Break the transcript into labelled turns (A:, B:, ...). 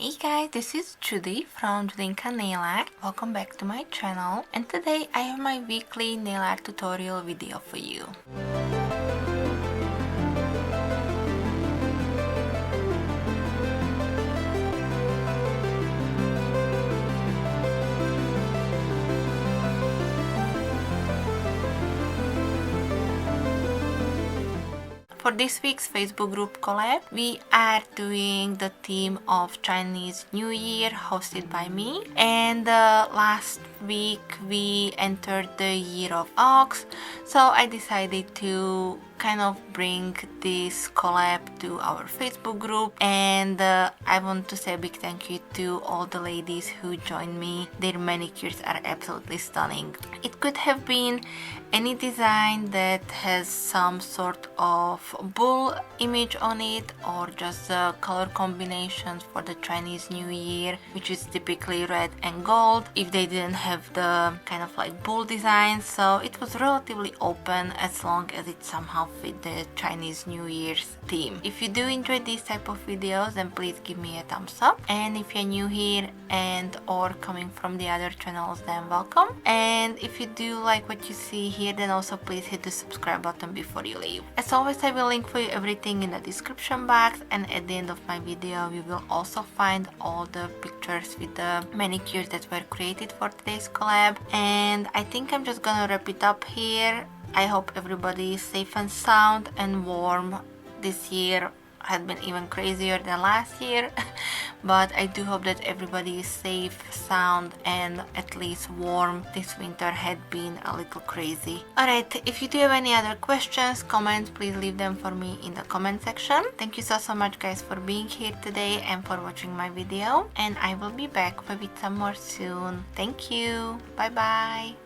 A: Hey guys, this is Judy from Judita Nail Art. Welcome back to my channel, and today I have my weekly nail art tutorial video for you. For this week's Facebook group Collab, we are doing the theme of Chinese New Year hosted by me. And last week we entered the Year of Ox, so I decided to kind of bring this collab to our Facebook group, and I want to say a big thank you to all the ladies who joined me. Their manicures are absolutely stunning. It could have been any design that has some sort of bull image on it, or just the color combinations for the Chinese New Year, which is typically red and gold, if they didn't have the kind of like bull design. So it was relatively open as long as it somehow fit the Chinese New Year's theme. If you do enjoy these type of videos, then please give me a thumbs up, and if you're new here and or coming from the other channels, then welcome. And if you do like what you see here, then also please hit the subscribe button before you leave. As always, I will link for you everything in the description box, and at the end of my video you will also find all the pictures with the manicures that were created for today's collab. And I think I'm just gonna wrap it up here. I hope everybody is safe and sound and warm. This year had been even crazier than last year, but I do hope that everybody is safe, sound, and at least warm. This winter had been a little crazy. Alright, if you do have any other questions, comments, please leave them for me in the comment section. Thank you so much guys for being here today and for watching my video, and I will be back with some more soon. Thank you. Bye bye.